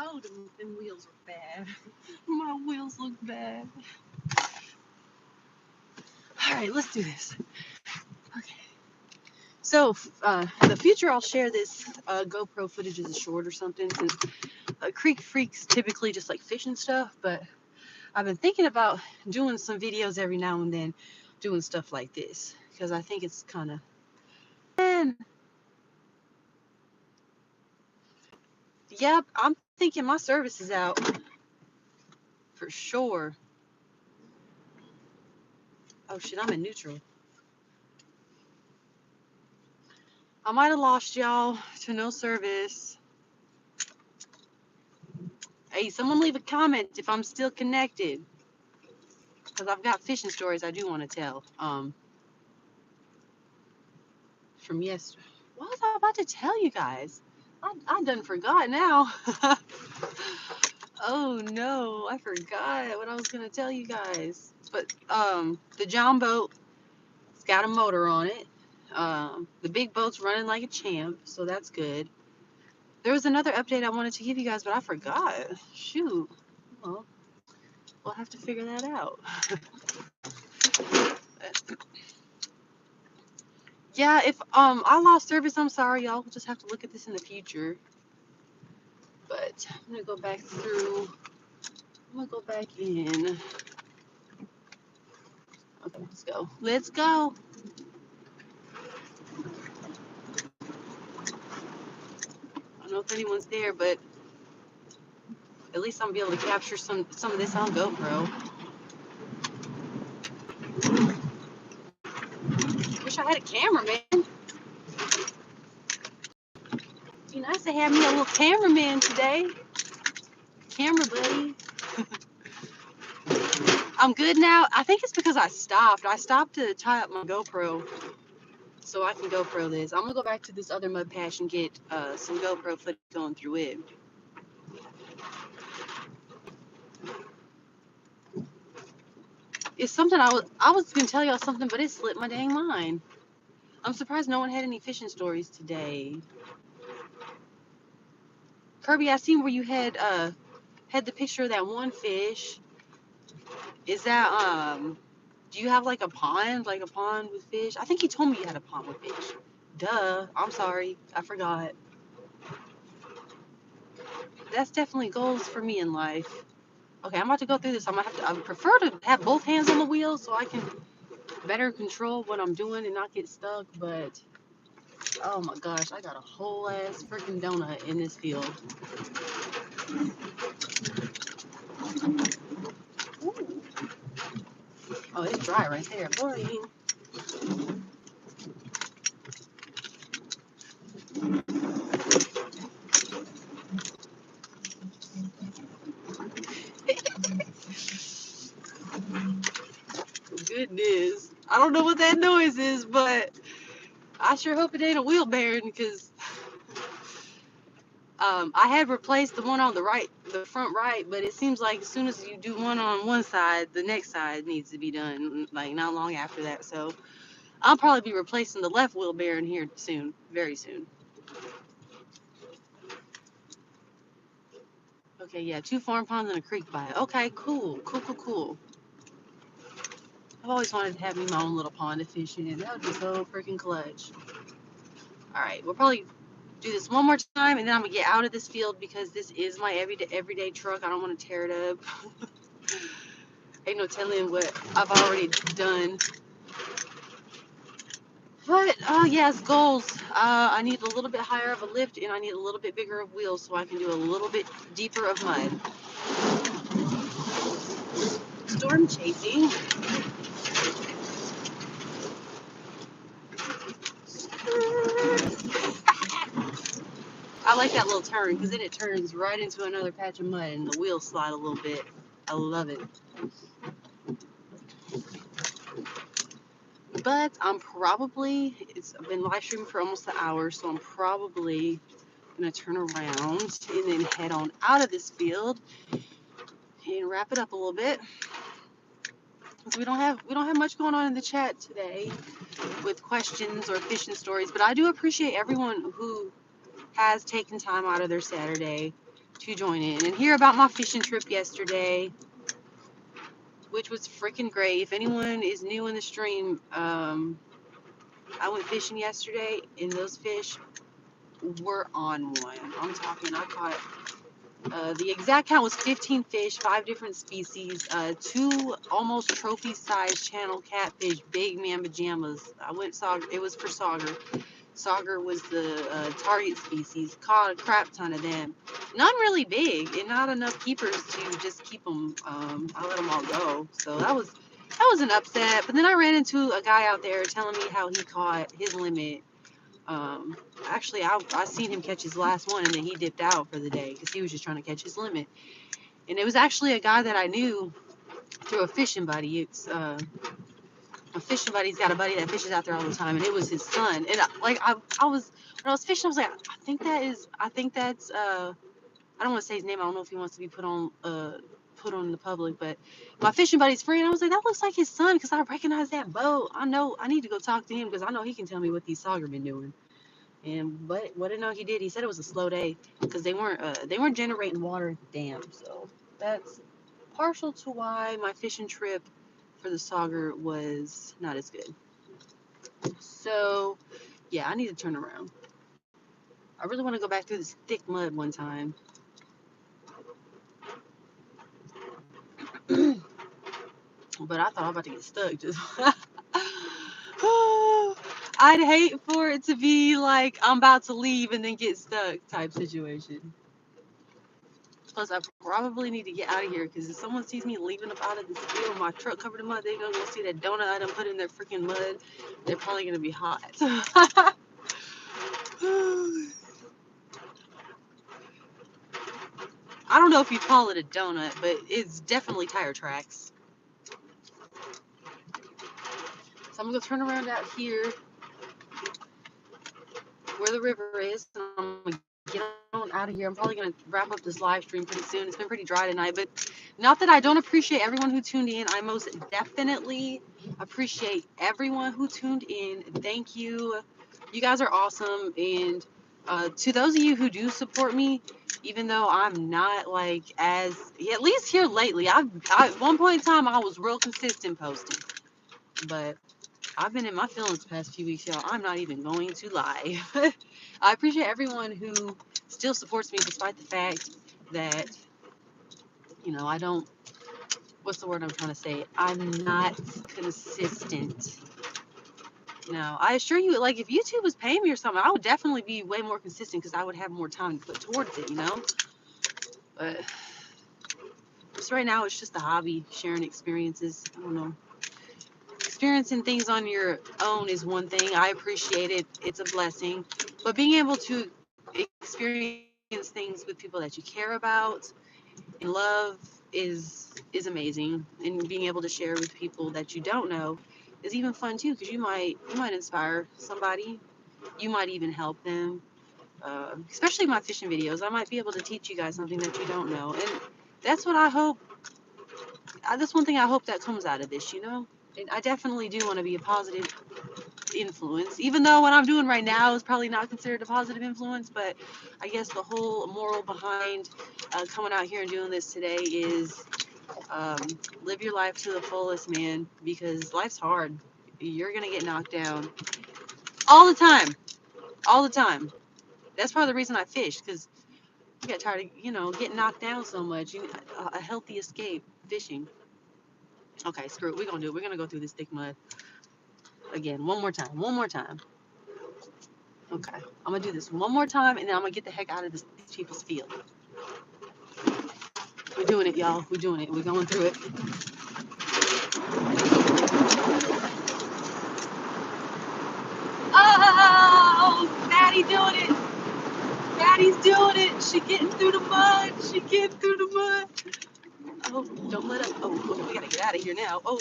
[SPEAKER 1] Oh, them wheels are bad. My wheels look bad. All right, let's do this. Okay. So, in the future, I'll share this GoPro footage as a short or something, since Creek Freaks typically just like fish and stuff, but I've been thinking about doing some videos every now and then, doing stuff like this, because I think it's kind of... And, yep, I'm thinking my service is out, for sure. Oh shit, I'm in neutral. I might have lost y'all to no service. Hey, someone leave a comment if I'm still connected, because I've got fishing stories I do want to tell. From yesterday. What was I about to tell you guys? I done forgot now. Oh no, I forgot what I was gonna tell you guys. But the John boat, it's got a motor on it. The big boat's running like a champ, so that's good. There was another update I wanted to give you guys, but I forgot. Shoot. Well, we'll have to figure that out. Yeah, if I lost service, I'm sorry, y'all. We'll just have to look at this in the future. But I'm gonna go back through. I'm gonna go back in. Okay, let's go. Let's go. I don't know if anyone's there, but at least I'm gonna be able to capture some of this on GoPro. Wish I had a camera, man. Be nice to have me a little cameraman today. Camera buddy. I'm good now. I think it's because I stopped. I stopped to tie up my GoPro so I can GoPro this. I'm gonna go back to this other mud patch and get some GoPro footage going through it. It's something I was gonna tell y'all something, but it slipped my dang mind. I'm surprised no one had any fishing stories today. Kirby, I seen where you had the picture of that one fish. Is that do you have like a pond with fish? I think he told me you had a pond with fish. Duh. I'm sorry. I forgot. That's definitely goals for me in life. Okay, I'm about to go through this. I would prefer to have both hands on the wheel so I can better control what I'm doing and not get stuck, but oh my gosh, I got a whole ass freaking donut in this field. Oh, it's dry right there. Boring. Goodness. I don't know what that noise is, but I sure hope it ain't a wheel bearing because I had replaced the one on the right, the front right, but it seems like as soon as you do one on one side, the next side needs to be done, like not long after that. So I'll probably be replacing the left wheel bearing here soon, very soon. Okay, yeah, 2 farm ponds and a creek by it. Okay, cool, cool, cool, cool. I've always wanted to have me my own little pond to fish in. That would be so freaking clutch. All right, we'll probably do this one more time, and then I'm gonna get out of this field because this is my everyday truck. I don't want to tear it up. Ain't no telling what I've already done. But yes, goals. I need a little bit higher of a lift, and I need a little bit bigger of wheels so I can do a little bit deeper of mud. Storm chasing. I like that little turn because then it turns right into another patch of mud and the wheels slide a little bit. I love it. But it's been live streaming for almost an hour, so I'm probably gonna turn around and then head on out of this field and wrap it up a little bit. We don't have much going on in the chat today with questions or fishing stories, but I do appreciate everyone who has taken time out of their Saturday to join in and hear about my fishing trip yesterday, which was freaking great. If anyone is new in the stream, I went fishing yesterday, and those fish were on one. I'm talking, I caught, the exact count was 15 fish, 5 different species, 2 almost trophy-sized channel catfish, big man pajamas. It was for sauger. Sauger was the target species. Caught a crap ton of them. None really big, and not enough keepers to just keep them. I let them all go. So that was an upset. But then I ran into a guy out there telling me how he caught his limit. Actually, I seen him catch his last one, and then he dipped out for the day because he was just trying to catch his limit. And it was actually a guy that I knew through a fishing buddy. It's a fishing buddy's got a buddy that fishes out there all the time, and it was his son. And I was when I was fishing, I was like, I think that's I don't want to say his name. I don't know if he wants to be put on the public, but my fishing buddy's friend, I was like, that looks like his son because I recognize that boat. I know I need to go talk to him because I know he can tell me what these sauger been doing. And but what did know he did? He said it was a slow day because they weren't generating water at the dam. So that's partial to why my fishing trip for the sauger was not as good. So yeah, I need to turn around. I really want to go back through this thick mud one time. But I thought I was about to get stuck. Just I'd hate for it to be like I'm about to leave and then get stuck type situation. Plus, I probably need to get out of here because if someone sees me leaving up out of this field, my truck covered in mud, they're gonna go see that donut I done put in their freaking mud. They're probably gonna be hot. I don't know if you call it a donut, but it's definitely tire tracks. So I'm gonna turn around out here where the river is, and I'm gonna get on out of here. I'm probably gonna wrap up this live stream pretty soon. It's been pretty dry tonight, but not that I don't appreciate everyone who tuned in. I most definitely appreciate everyone who tuned in. Thank you. You guys are awesome. And to those of you who do support me, even though I'm not like at least here lately, I at one point in time I was real consistent posting, but I've been in my feelings the past few weeks, y'all. I'm not even going to lie. I appreciate everyone who still supports me despite the fact that, I don't, what's the word I'm trying to say? I'm not consistent. I assure you, like, if YouTube was paying me or something, I would definitely be way more consistent because I would have more time to put towards it, But just right now, it's just a hobby, sharing experiences. I don't know. Experiencing things on your own is one thing. I appreciate it. It's a blessing. But being able to experience things with people that you care about and love is amazing. And being able to share with people that you don't know is even fun too, because you might inspire somebody. You might even help them. Especially my fishing videos, I might be able to teach you guys something that you don't know. And that's what I hope. That's one thing I hope that comes out of this, And I definitely do want to be a positive influence, even though what I'm doing right now is probably not considered a positive influence. But I guess the whole moral behind coming out here and doing this today is Live your life to the fullest, man, because life's hard. You're gonna get knocked down all the time, all the time. That's part of the reason I fish, because I get tired of, getting knocked down so much. A healthy escape, fishing. Okay, screw it. We're gonna do it. We're gonna go through this thick mud again, one more time. One more time. Okay, I'm gonna do this one more time, and then I'm gonna get the heck out of these people's field. We're doing it, y'all. We're doing it. We're going through it. Oh, Maddie doing it. Maddie's doing it. She getting through the mud. She getting through the mud. Oh, don't let up. Oh, okay, we gotta get out of here now. Oh,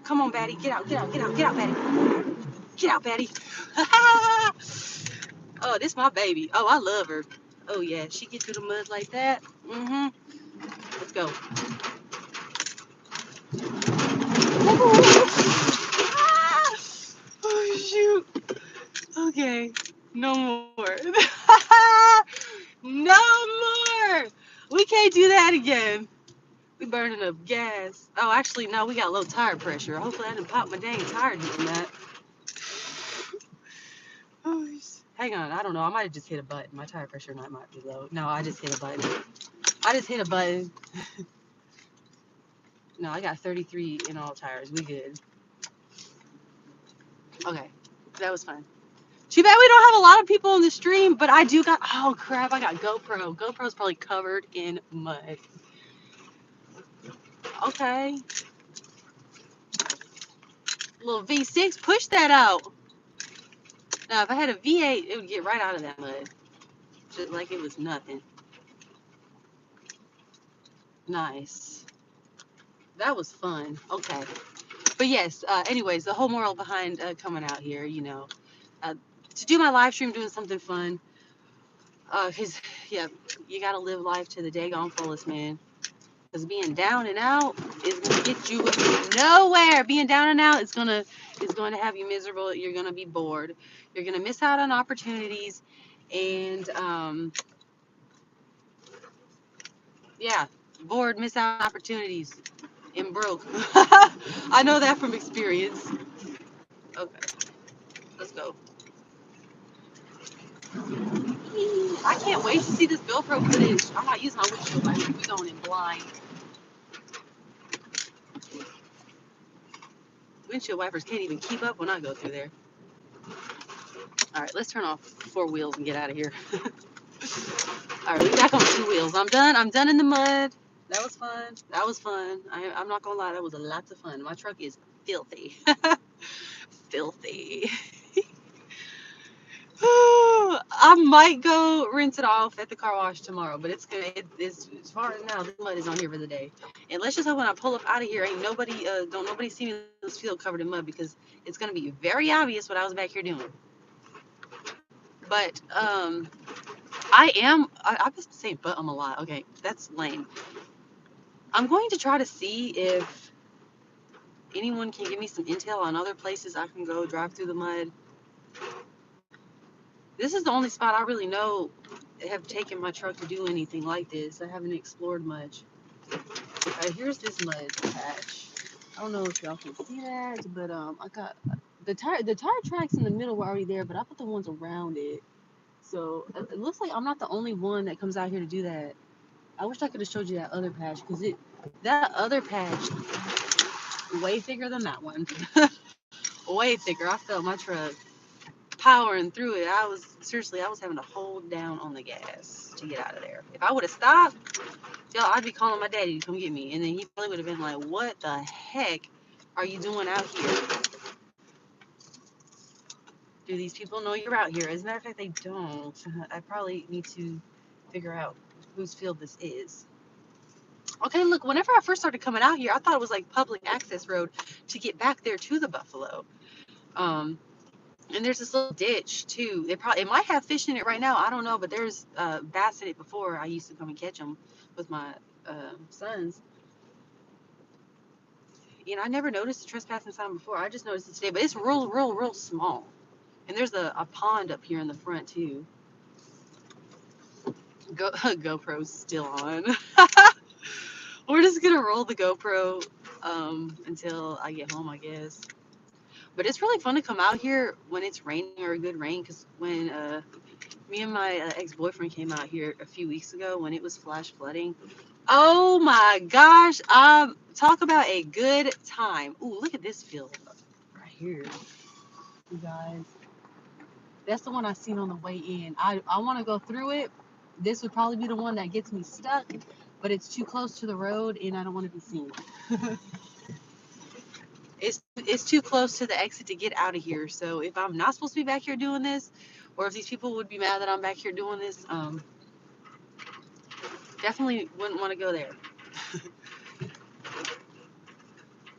[SPEAKER 1] come on, Maddie. Get out, get out, get out, get out, Maddie. Get out, Maddie. Oh, this my baby. Oh, I love her. Oh, yeah. She get through the mud like that. Mm-hmm. Let's go. Ah! Oh, shoot. Okay. No more. No more. We can't do that again. We burning up gas. Oh, actually, no, we got low tire pressure. Hopefully I didn't pop my dang tire doing that. Oh, hang on. I don't know. I might have just hit a button. My tire pressure might be low. No, I just hit a button. I just hit a button. No, I got 33 in all tires. We good. Okay. That was fun. Too bad we don't have a lot of people on the stream, but I do got, oh crap, I got GoPro. GoPro's probably covered in mud. Okay. Little V6, push that out. Now, if I had a V8, it would get right out of that mud. Just like it was nothing. Nice. That was fun. Okay. But yes, anyways, the whole moral behind coming out here, to do my live stream, doing something fun. Because, yeah, you got to live life to the daggone fullest, man. Because being down and out is going to get you nowhere. Being down and out is going to have you miserable. You're going to be bored. You're going to miss out on opportunities. And, yeah, bored, miss out on opportunities, and broke. I know that from experience. Okay, let's go. I can't wait to see this GoPro footage. I'm not using my windshield wiper. We're going in blind. Windshield wipers can't even keep up when I go through there. All right, let's turn off 4 wheels and get out of here. All right, we're back on 2 wheels. I'm done. I'm done in the mud. That was fun. That was fun. I'm not gonna lie, that was a lot of fun. My truck is filthy. Filthy. I might go rinse it off at the car wash tomorrow, but it's good. It's as far as now, the mud is on here for the day. And let's just hope when I pull up out of here, ain't nobody don't nobody see me in this field covered in mud, because it's gonna be very obvious what I was back here doing. But I was saying but I'm a lot. Okay, that's lame. I'm going to try to see if anyone can give me some intel on other places I can go drive through the mud. This is the only spot I really know have taken my truck to do anything like this. I haven't explored much. Here's this mud patch. I don't know if y'all can see that, but I got the tire tracks in the middle were already there, but I put the ones around it. So it looks like I'm not the only one that comes out here to do that. I wish I could have showed you that other patch, because that other patch way thicker than that one. Way thicker. I felt my truck powering through it. I was having to hold down on the gas to get out of there. If I would have stopped, I'd be calling my daddy to come get me, and then he probably would have been like, "What the heck are you doing out here? Do these people know you're out here?" As a matter of fact, they don't. I probably need to figure out whose field this is. Okay, look, whenever I first started coming out here, I thought it was like public access road to get back there to the buffalo. And there's this little ditch too. It might have fish in it right now. I don't know, but there's bass in it before. I used to come and catch them with my sons. I never noticed a trespassing sign before. I just noticed it today, but it's real small. And there's a pond up here in the front too. GoPro's still on. We're just gonna roll the GoPro until I get home, I guess. But it's really fun to come out here when it's raining or a good rain. Because when me and my ex-boyfriend came out here a few weeks ago when it was flash flooding, oh my gosh! Talk about a good time. Ooh, look at this field right here, you guys. That's the one I seen on the way in. I want to go through it. This would probably be the one that gets me stuck, but it's too close to the road and I don't want to be seen. It's too close to the exit to get out of here. So if I'm not supposed to be back here doing this, or if these people would be mad that I'm back here doing this, definitely wouldn't want to go there.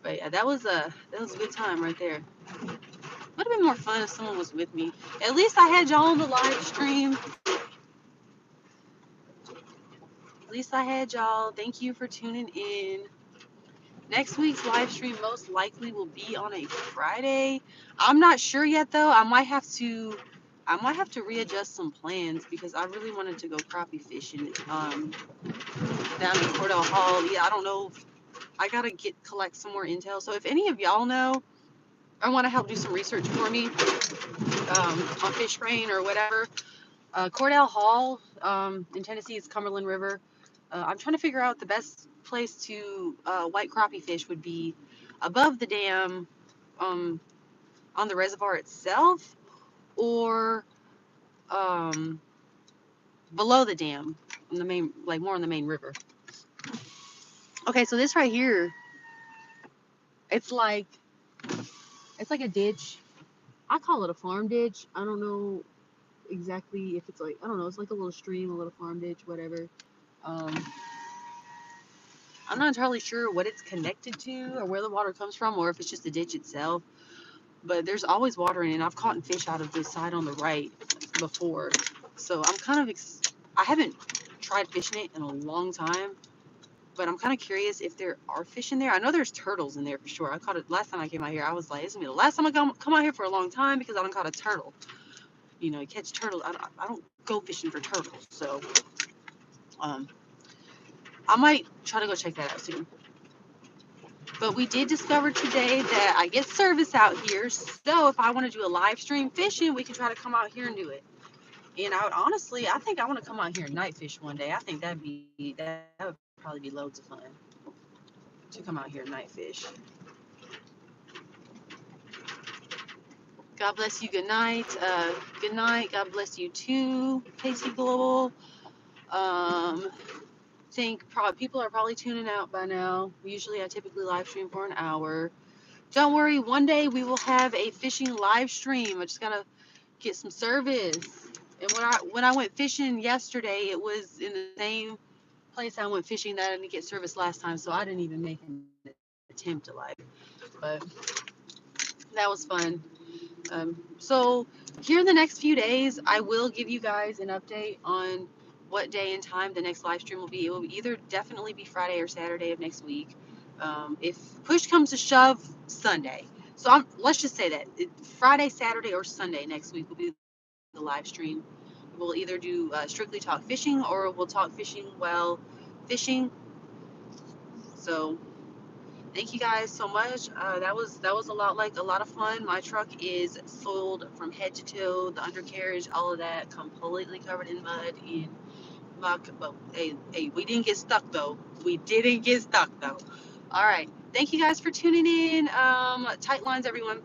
[SPEAKER 1] But yeah, that was a good time right there. Would have been more fun if someone was with me. At least I had y'all on the live stream. At least I had y'all. Thank you for tuning in. Next week's live stream most likely will be on a Friday. I'm not sure yet though. I might have to readjust some plans because I really wanted to go crappie fishing down in Cordell Hall. Yeah, I don't know. I gotta collect some more intel. So if any of y'all know or want to help do some research for me on fish grain or whatever, Cordell Hall in Tennessee is Cumberland River. I'm trying to figure out the best place to white crappie fish would be above the dam on the reservoir itself or below the dam in the main, like more on the main river. Okay, so this right here, it's like a ditch. I call it a farm ditch. I don't know exactly if it's like, I don't know, it's like a little stream, a little farm ditch, whatever. I'm not entirely sure what it's connected to or where the water comes from or if it's just the ditch itself. But there's always water in it. I've caught fish out of this side on the right before. So I'm kind of, I haven't tried fishing it in a long time. But I'm kind of curious if there are fish in there. I know there's turtles in there for sure. I caught it last time I came out here. I was like, it's going to be the last time I come out here for a long time because I don't caught a turtle. You know, you catch turtles. I don't go fishing for turtles. So I might try to go check that out soon. But we did discover today that I get service out here. So if I want to do a live stream fishing, we can try to come out here and do it. And I think I want to come out here and night fish one day. I think that would probably be loads of fun to come out here and night fish. God bless you. Good night. Good night. God bless you too, Casey Global. Think people are probably tuning out by now. Usually I typically live stream for an hour. Don't worry, one day we will have a fishing live stream. I just gotta get some service. And when I went fishing yesterday, it was in the same place I went fishing that I didn't get service last time, so I didn't even make an attempt to live. But that was fun. So here in the next few days, I will give you guys an update on what day and time the next live stream will be. It will either definitely be Friday or Saturday of next week. If push comes to shove, Sunday. So let's just say that Friday, Saturday, or Sunday next week will be the live stream. We'll either do strictly talk fishing or we'll talk fishing while fishing. So thank you guys so much. That was a lot of fun. My truck is soiled from head to toe, the undercarriage, all of that, completely covered in mud. And hey, we didn't get stuck though. We didn't get stuck though. All right. Thank you guys for tuning in. Tight lines, everyone.